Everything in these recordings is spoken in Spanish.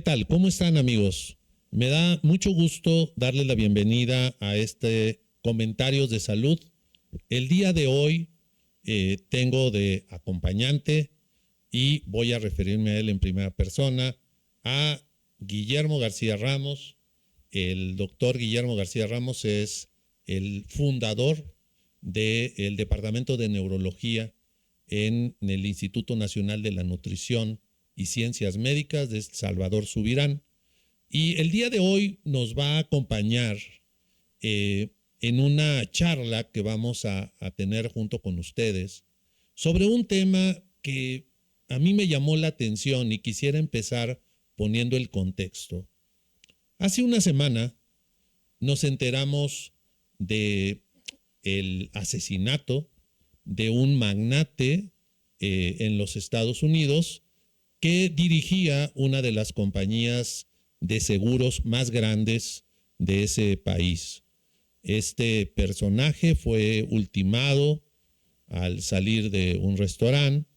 tal? ¿Cómo están, amigos? Me da mucho gusto darles la bienvenida a este Comentarios de Salud. El día de hoy tengo de acompañante y voy a referirme a él en primera persona, a Guillermo García Ramos. El doctor Guillermo García Ramos es el fundador del Departamento de Neurología en el Instituto Nacional de la Nutrición y Ciencias Médicas de Salvador Subirán. Y el día de hoy nos va a acompañar en una charla que vamos a tener junto con ustedes sobre un tema que a mí me llamó la atención y quisiera empezar poniendo el contexto. Hace una semana nos enteramos de el asesinato de un magnate en los Estados Unidos que dirigía una de las compañías de seguros más grandes de ese país. Este personaje fue ultimado al salir de un restaurante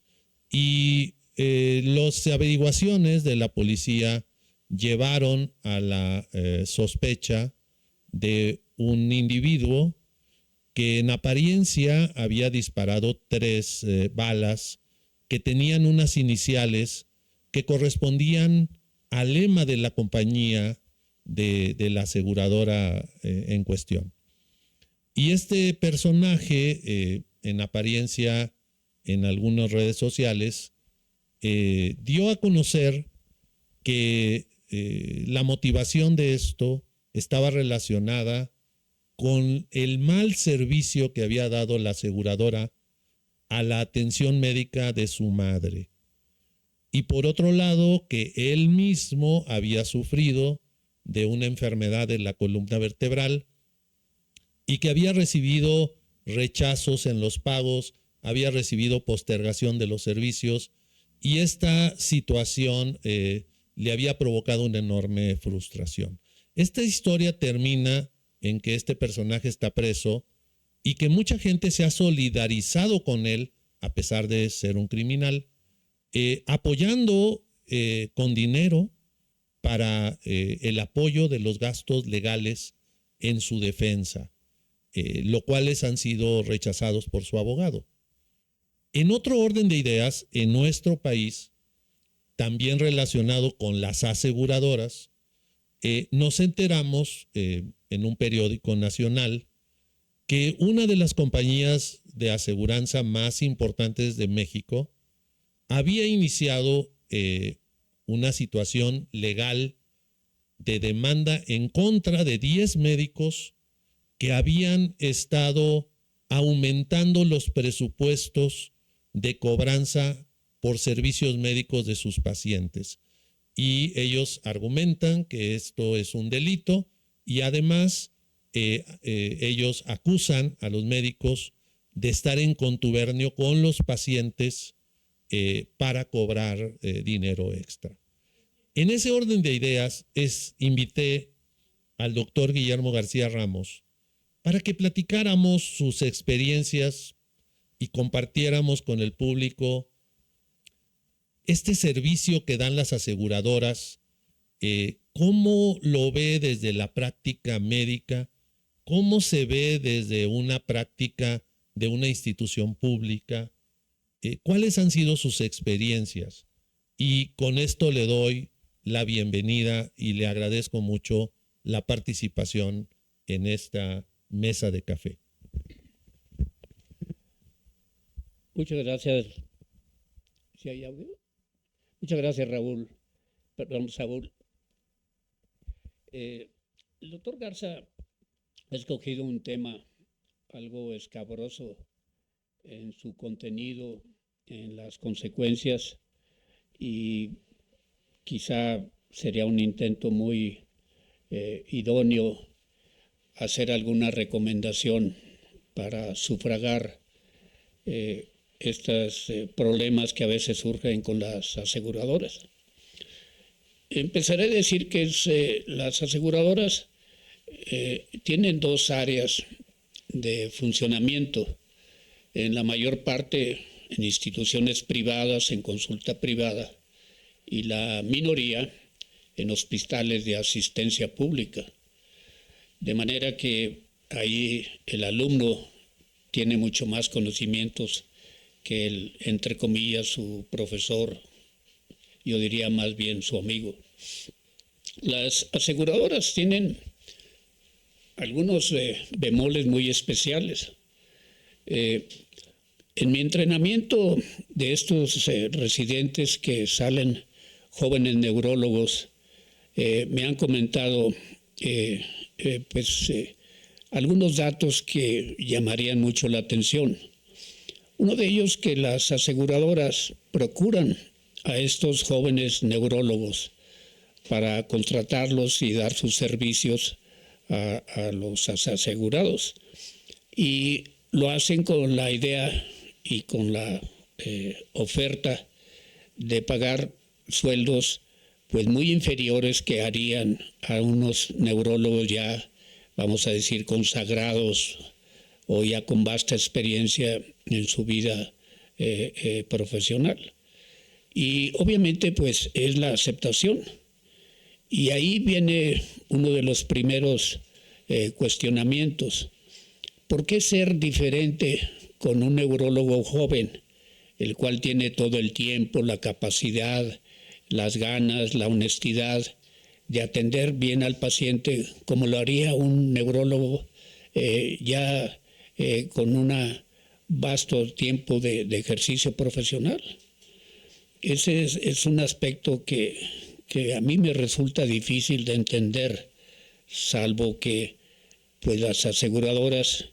y las averiguaciones de la policía llevaron a la sospecha de un individuo que en apariencia había disparado 3 balas que tenían unas iniciales que correspondían al lema de la compañía de la aseguradora en cuestión. Y este personaje, en apariencia en algunas redes sociales, dio a conocer que la motivación de esto estaba relacionada con el mal servicio que había dado la aseguradora a la atención médica de su madre. Y por otro lado, que él mismo había sufrido de una enfermedad de la columna vertebral y que había recibido rechazos en los pagos, había recibido postergación de los servicios y esta situación le había provocado una enorme frustración. Esta historia termina en que este personaje está preso y que mucha gente se ha solidarizado con él a pesar de ser un criminal, apoyando con dinero para el apoyo de los gastos legales en su defensa, lo cuales han sido rechazados por su abogado. En otro orden de ideas, en nuestro país, también relacionado con las aseguradoras, nos enteramos en un periódico nacional que una de las compañías de aseguranza más importantes de México había iniciado una situación legal de demanda en contra de 10 médicos que habían estado aumentando los presupuestos de cobranza por servicios médicos de sus pacientes. Y ellos argumentan que esto es un delito y además ellos acusan a los médicos de estar en contubernio con los pacientes para cobrar dinero extra. En ese orden de ideas invité al doctor Guillermo García Ramos para que platicáramos sus experiencias y compartiéramos con el público este servicio que dan las aseguradoras, cómo lo ve desde la práctica médica, cómo se ve desde una práctica de una institución pública, cuáles han sido sus experiencias. Y con esto le doy la bienvenida y le agradezco mucho la participación en esta mesa de café. Muchas gracias. ¿Sí hay audio? Muchas gracias, Raúl. Perdón, Saúl. El doctor Garza ha escogido un tema algo escabroso en su contenido, en las consecuencias, y quizá sería un intento muy idóneo hacer alguna recomendación para sufragar estos problemas que a veces surgen con las aseguradoras. Empezaré a decir que las aseguradoras tienen 2 áreas de funcionamiento, en la mayor parte en instituciones privadas, en consulta privada, y la minoría en hospitales de asistencia pública. De manera que ahí el alumno tiene mucho más conocimientos que el, entre comillas, su profesor, yo diría más bien su amigo. Las aseguradoras tienen algunos bemoles muy especiales. En mi entrenamiento de estos residentes que salen jóvenes neurólogos, me han comentado algunos datos que llamarían mucho la atención. Uno de ellos, que las aseguradoras procuran a estos jóvenes neurólogos para contratarlos y dar sus servicios a los asegurados. Y lo hacen con la idea y con la oferta de pagar sueldos pues muy inferiores que harían a unos neurólogos ya, vamos a decir, consagrados o ya con vasta experiencia en su vida profesional. Y obviamente pues es la aceptación. Y ahí viene uno de los primeros cuestionamientos. ¿Por qué ser diferente con un neurólogo joven, el cual tiene todo el tiempo, la capacidad, las ganas, la honestidad de atender bien al paciente, como lo haría un neurólogo con un vasto tiempo de ejercicio profesional? Ese es un aspecto que a mí me resulta difícil de entender, salvo que pues las aseguradoras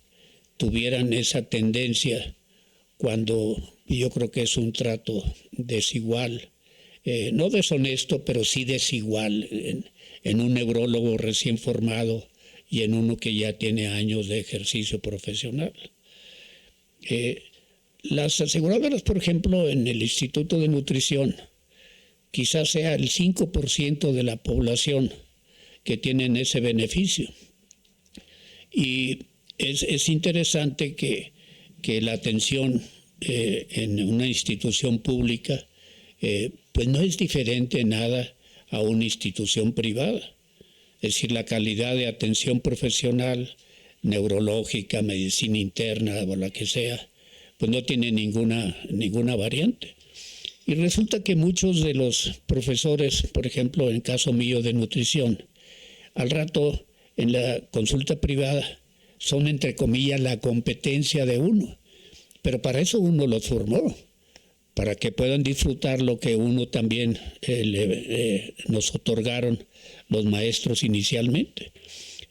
tuvieran esa tendencia cuando yo creo que es un trato desigual, no deshonesto, pero sí desigual en un neurólogo recién formado y en uno que ya tiene años de ejercicio profesional. Las aseguradoras, por ejemplo, en el Instituto de Nutrición, quizás sea el 5% de la población que tienen ese beneficio. Y es interesante que la atención en una institución pública pues no es diferente en nada a una institución privada. Es decir, la calidad de atención profesional, neurológica, medicina interna o la que sea, pues no tiene ninguna variante. Y resulta que muchos de los profesores, por ejemplo, en caso mío de nutrición, al rato en la consulta privada son, entre comillas, la competencia de uno. Pero para eso uno los formó, para que puedan disfrutar lo que uno también nos otorgaron los maestros inicialmente.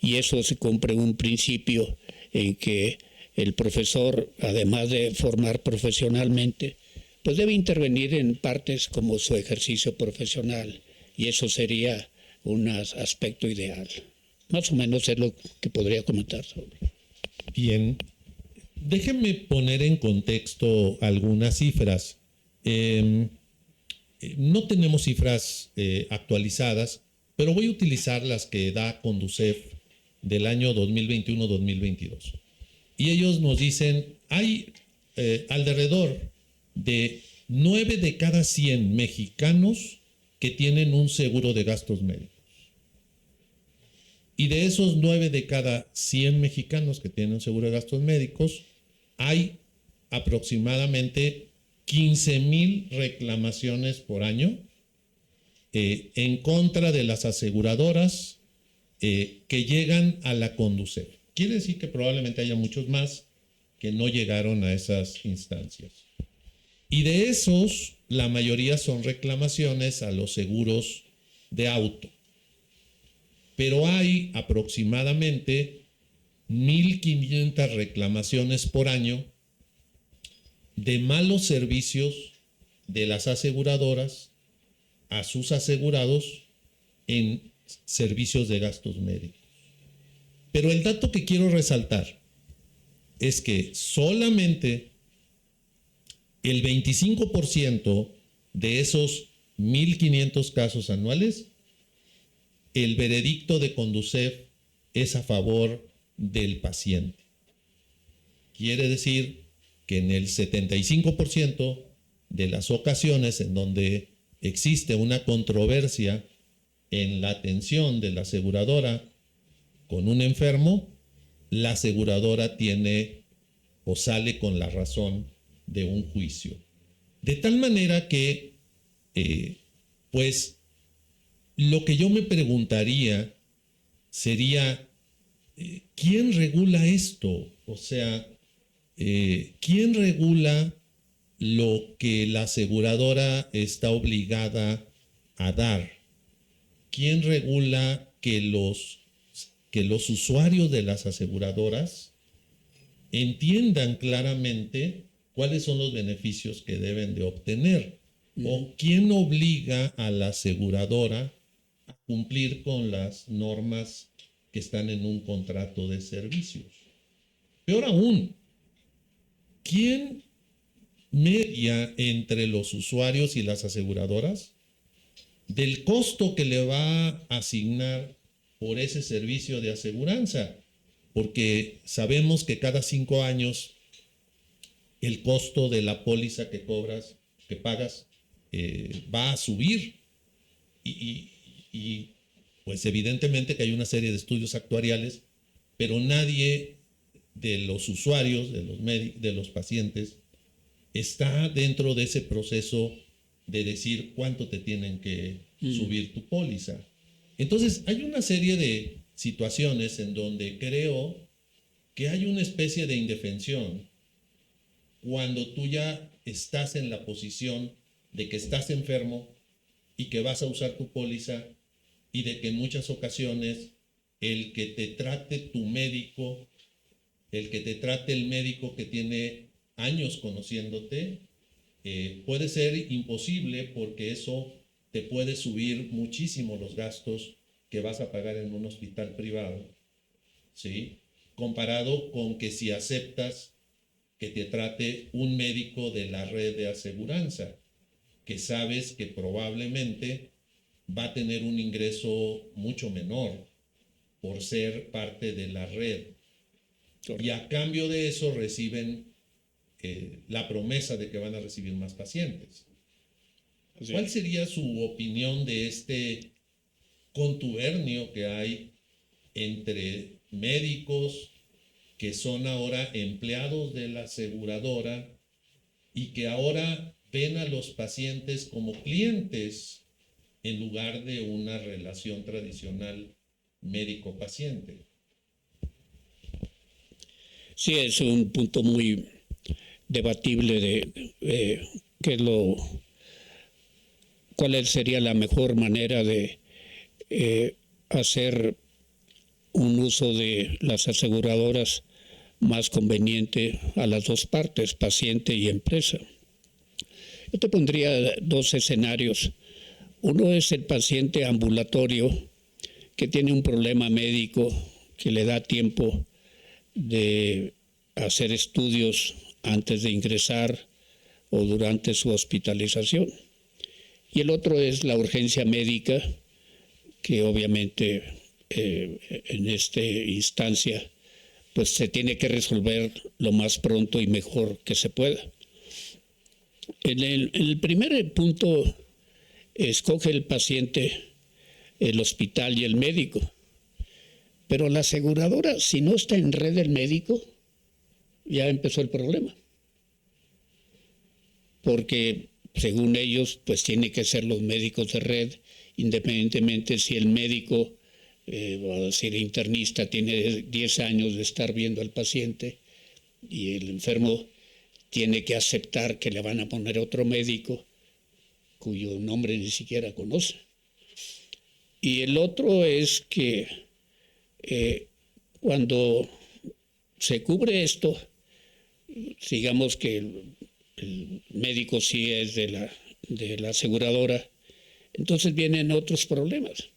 Y eso se cumple un principio en que el profesor, además de formar profesionalmente, pues debe intervenir en partes como su ejercicio profesional, y eso sería un aspecto ideal. Más o menos es lo que podría comentar sobre. Bien, déjenme poner en contexto algunas cifras. No tenemos cifras actualizadas, pero voy a utilizar las que da Conducef del año 2021-2022. Y ellos nos dicen, hay alrededor de 9 de cada 100 mexicanos que tienen un seguro de gastos médicos. Y de esos 9 de cada 100 mexicanos que tienen un seguro de gastos médicos, hay aproximadamente 15,000 reclamaciones por año en contra de las aseguradoras que llegan a la Conducef. Quiere decir que probablemente haya muchos más que no llegaron a esas instancias. Y de esos, la mayoría son reclamaciones a los seguros de auto. Pero hay aproximadamente 1,500 reclamaciones por año de malos servicios de las aseguradoras a sus asegurados en servicios de gastos médicos. Pero el dato que quiero resaltar es que solamente el 25% de esos 1,500 casos anuales, el veredicto de Conducef es a favor del paciente. Quiere decir que en el 75% de las ocasiones en donde existe una controversia en la atención de la aseguradora con un enfermo, la aseguradora tiene o sale con la razón de un juicio. De tal manera que, pues, lo que yo me preguntaría sería, ¿quién regula esto? O sea, ¿quién regula lo que la aseguradora está obligada a dar? ¿Quién regula que los usuarios de las aseguradoras entiendan claramente cuáles son los beneficios que deben de obtener? ¿O quién obliga a la aseguradora a cumplir con las normas que están en un contrato de servicios? Peor aún, ¿quién media entre los usuarios y las aseguradoras del costo que le va a asignar por ese servicio de aseguranza? Porque sabemos que cada 5 años el costo de la póliza que pagas, va a subir. Y pues evidentemente que hay una serie de estudios actuariales, pero nadie de los usuarios, de los pacientes, está dentro de ese proceso de decir cuánto te tienen que subir tu póliza. Entonces, hay una serie de situaciones en donde creo que hay una especie de indefensión cuando tú ya estás en la posición de que estás enfermo y que vas a usar tu póliza, y de que en muchas ocasiones el que te trate tu médico, el que te trate el médico que tiene años conociéndote, puede ser imposible, porque eso te puede subir muchísimo los gastos que vas a pagar en un hospital privado, ¿sí? Comparado con que si aceptas que te trate un médico de la red de aseguranza, que sabes que probablemente va a tener un ingreso mucho menor por ser parte de la red. Y a cambio de eso reciben la promesa de que van a recibir más pacientes. ¿Cuál sería su opinión de este contubernio que hay entre médicos que son ahora empleados de la aseguradora y que ahora ven a los pacientes como clientes en lugar de una relación tradicional médico-paciente? Sí, es un punto muy debatible de cuál sería la mejor manera de hacer un uso de las aseguradoras más conveniente a las dos partes, paciente y empresa. Yo te pondría dos escenarios. Uno es el paciente ambulatorio que tiene un problema médico que le da tiempo de hacer estudios antes de ingresar o durante su hospitalización. Y el otro es la urgencia médica, que obviamente en esta instancia pues se tiene que resolver lo más pronto y mejor que se pueda. En el primer punto, escoge el paciente el hospital y el médico, pero la aseguradora, si no está en red del médico, ya empezó el problema, porque según ellos pues tiene que ser los médicos de red, independientemente si el médico o si el internista tiene 10 años de estar viendo al paciente y el enfermo tiene que aceptar que le van a poner otro médico cuyo nombre ni siquiera conoce. Y el otro es que cuando se cubre esto, digamos que el médico sí es de la aseguradora, entonces vienen otros problemas.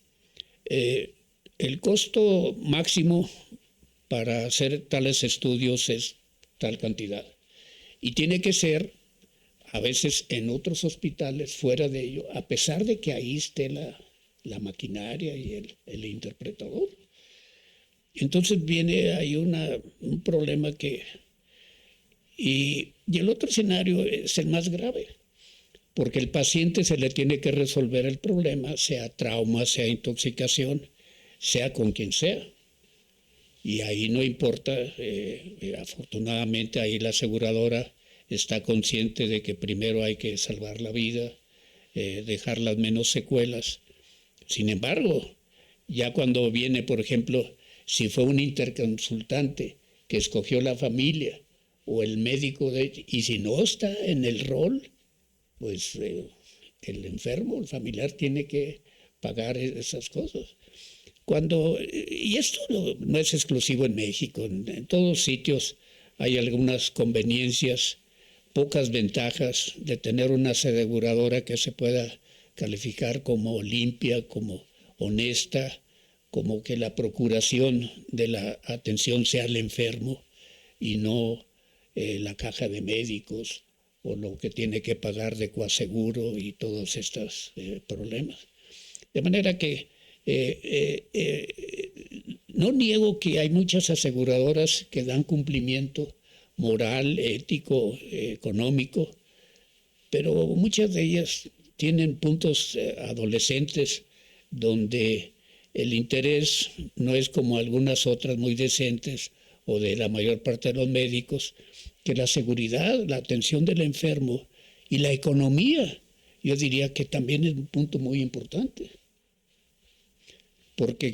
El costo máximo para hacer tales estudios es tal cantidad. Y tiene que ser, a veces en otros hospitales, fuera de ello, a pesar de que ahí esté la maquinaria y el interpretador. Entonces viene ahí un problema que... Y el otro escenario es el más grave, porque el paciente se le tiene que resolver el problema, sea trauma, sea intoxicación, sea con quien sea. Y ahí no importa, afortunadamente ahí la aseguradora está consciente de que primero hay que salvar la vida, dejar las menos secuelas. Sin embargo, ya cuando viene, por ejemplo, si fue un interconsultante que escogió la familia o el médico, y si no está en el rol, pues el enfermo, el familiar tiene que pagar esas cosas. Y esto no es exclusivo en México, en todos sitios hay algunas conveniencias, pocas ventajas de tener una aseguradora que se pueda calificar como limpia, como honesta, como que la procuración de la atención sea al enfermo y no la caja de médicos o lo que tiene que pagar de coaseguro y todos estos problemas. De manera que no niego que hay muchas aseguradoras que dan cumplimiento moral, ético, económico, pero muchas de ellas tienen puntos adolescentes donde el interés no es como algunas otras muy decentes o de la mayor parte de los médicos, que la seguridad, la atención del enfermo y la economía, yo diría que también es un punto muy importante. Porque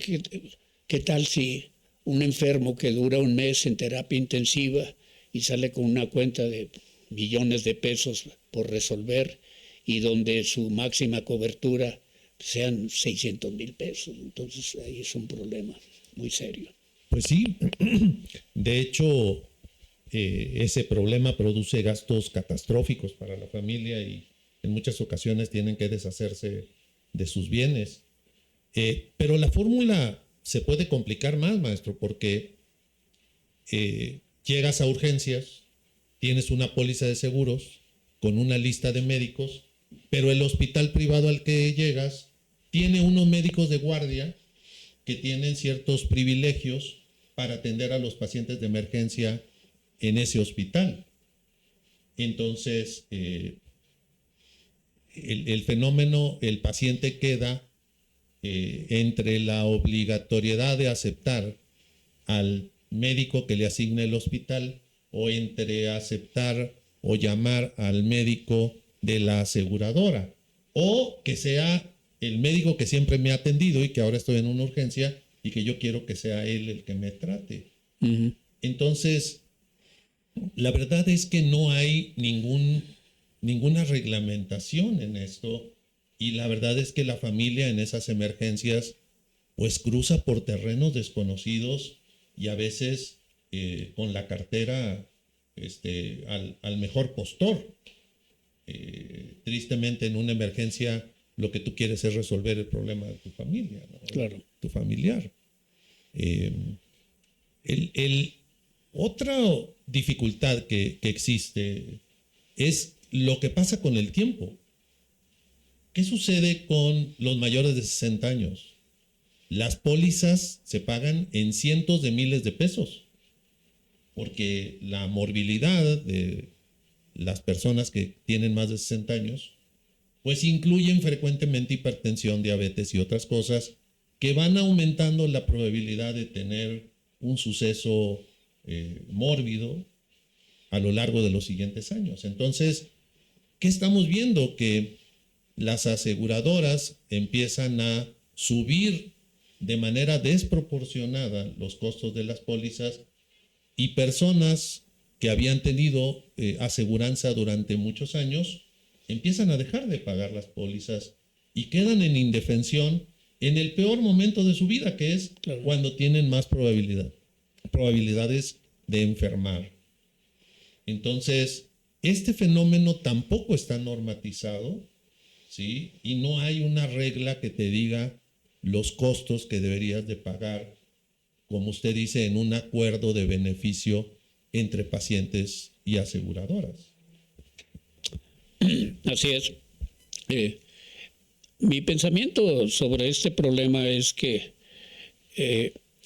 ¿qué tal si un enfermo que dura un mes en terapia intensiva y sale con una cuenta de millones de pesos por resolver y donde su máxima cobertura sean 600,000 pesos? Entonces ahí es un problema muy serio. Pues sí, de hecho, ese problema produce gastos catastróficos para la familia y en muchas ocasiones tienen que deshacerse de sus bienes. Pero la fórmula se puede complicar más, maestro, porque llegas a urgencias, tienes una póliza de seguros con una lista de médicos, pero el hospital privado al que llegas tiene unos médicos de guardia que tienen ciertos privilegios para atender a los pacientes de emergencia en ese hospital. Entonces, el fenómeno, el paciente queda entre la obligatoriedad de aceptar al médico que le asigne el hospital o entre aceptar o llamar al médico de la aseguradora, o que sea el médico que siempre me ha atendido y que ahora estoy en una urgencia y que yo quiero que sea él el que me trate. Uh-huh. Entonces, la verdad es que no hay ninguna reglamentación en esto. Y la verdad es que la familia en esas emergencias pues cruza por terrenos desconocidos y a veces con la cartera al mejor postor. Tristemente en una emergencia lo que tú quieres es resolver el problema de tu familia, ¿no? Claro. Tu familiar. Otra dificultad que existe es lo que pasa con el tiempo. ¿Qué sucede con los mayores de 60 años? Las pólizas se pagan en cientos de miles de pesos, porque la morbilidad de las personas que tienen más de 60 años, pues incluyen frecuentemente hipertensión, diabetes y otras cosas que van aumentando la probabilidad de tener un suceso mórbido a lo largo de los siguientes años. Entonces, ¿qué estamos viendo? Que las aseguradoras empiezan a subir de manera desproporcionada los costos de las pólizas y personas que habían tenido aseguranza durante muchos años empiezan a dejar de pagar las pólizas y quedan en indefensión en el peor momento de su vida, que es cuando tienen más probabilidades de enfermar. Entonces, este fenómeno tampoco está normatizado, ¿sí? Y no hay una regla que te diga los costos que deberías de pagar, como usted dice, en un acuerdo de beneficio entre pacientes y aseguradoras. Así es. Mi pensamiento sobre este problema es que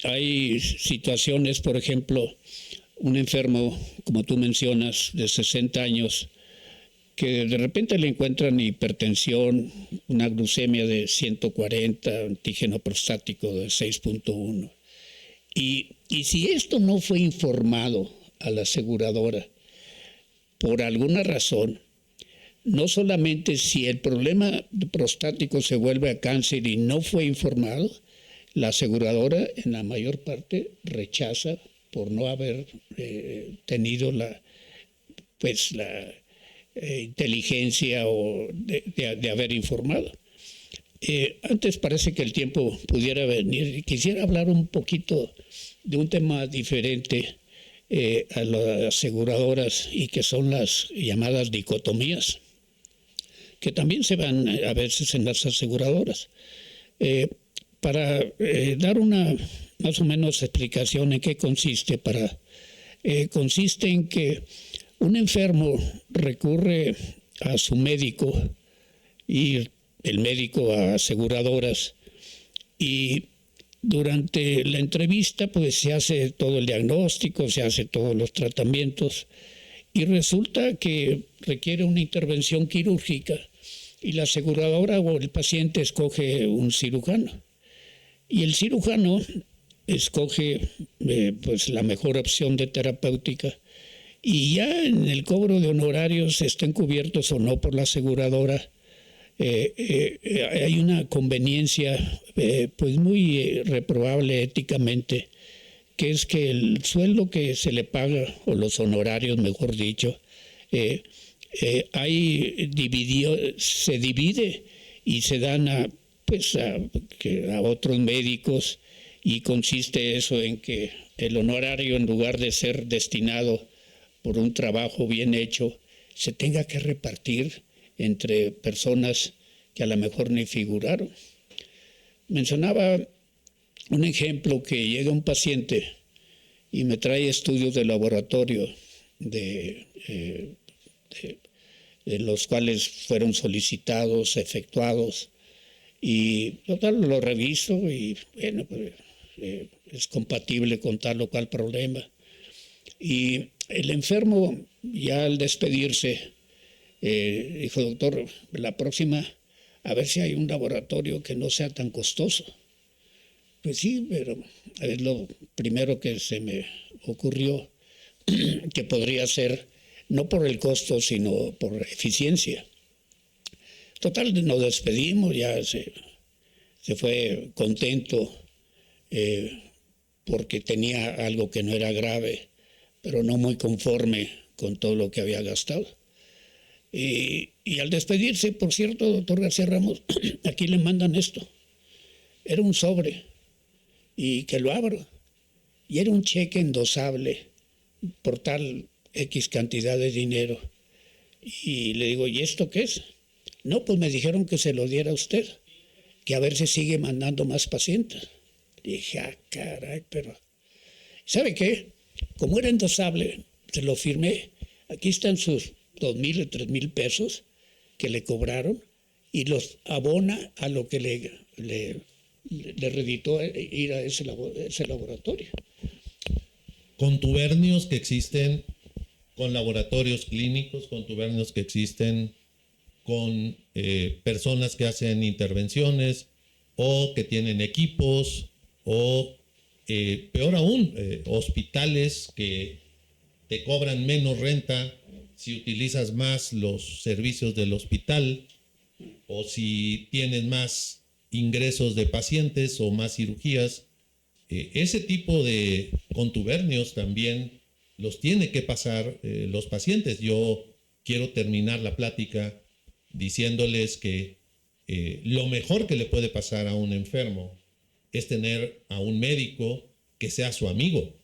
hay situaciones, por ejemplo, un enfermo, como tú mencionas, de 60 años, que de repente le encuentran hipertensión, una glucemia de 140, antígeno prostático de 6.1. Y si esto no fue informado a la aseguradora, por alguna razón, no solamente si el problema prostático se vuelve a cáncer y no fue informado, la aseguradora en la mayor parte rechaza por no haber tenido la inteligencia o de haber informado. Antes parece que el tiempo pudiera venir. Quisiera hablar un poquito de un tema diferente a las aseguradoras y que son las llamadas dicotomías, que también se van a veces en las aseguradoras. Para dar una más o menos explicación en qué consiste, consiste en que un enfermo recurre a su médico y el médico a aseguradoras, y durante la entrevista pues se hace todo el diagnóstico, se hace todos los tratamientos y resulta que requiere una intervención quirúrgica y la aseguradora o el paciente escoge un cirujano y el cirujano escoge pues la mejor opción de terapéutica. Y ya en el cobro de honorarios, estén cubiertos o no por la aseguradora, hay una conveniencia pues muy reprobable éticamente, que es que el sueldo que se le paga, o los honorarios mejor dicho, se divide y se dan a otros médicos, y consiste eso en que el honorario, en lugar de ser destinado por un trabajo bien hecho, se tenga que repartir entre personas que a lo mejor ni figuraron. Mencionaba un ejemplo, que llega un paciente y me trae estudios de laboratorio de los cuales fueron solicitados, efectuados, y total lo reviso y bueno, pues, es compatible con tal o cual problema. Y el enfermo, ya al despedirse, dijo: doctor, la próxima, a ver si hay un laboratorio que no sea tan costoso. Pues sí, pero es lo primero que se me ocurrió, que podría ser, no por el costo, sino por eficiencia. Total, nos despedimos, ya se fue contento porque tenía algo que no era grave, pero no muy conforme con todo lo que había gastado. Y al despedirse, por cierto, doctor García Ramos, aquí le mandan esto. Era un sobre, y que lo abro, y era un cheque endosable por tal X cantidad de dinero. Y le digo: ¿y esto qué es? No, pues me dijeron que se lo diera a usted, que a ver si sigue mandando más pacientes. Dije: ah, caray, pero... ¿Sabe qué? Como era endosable, se lo firmé. Aquí están sus 2,000 o 3,000 pesos que le cobraron, y los abona a lo que le reditó ir a ese laboratorio. Contubernios que existen con laboratorios clínicos, contubernios que existen con personas que hacen intervenciones o que tienen equipos, o peor aún, hospitales que te cobran menos renta si utilizas más los servicios del hospital, o si tienes más ingresos de pacientes o más cirugías. Ese tipo de contubernios también los tiene que pasar los pacientes. Yo quiero terminar la plática diciéndoles que lo mejor que le puede pasar a un enfermo es tener a un médico que sea su amigo,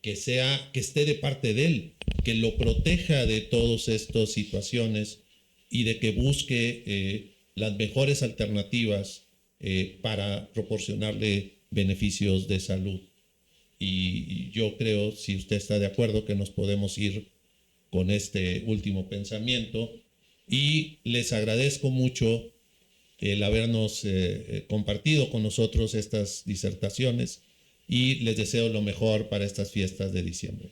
que esté de parte de él, que lo proteja de todas estas situaciones y de que busque las mejores alternativas para proporcionarle beneficios de salud. Y yo creo, si usted está de acuerdo, que nos podemos ir con este último pensamiento, y les agradezco mucho el habernos compartido con nosotros estas disertaciones, y les deseo lo mejor para estas fiestas de diciembre.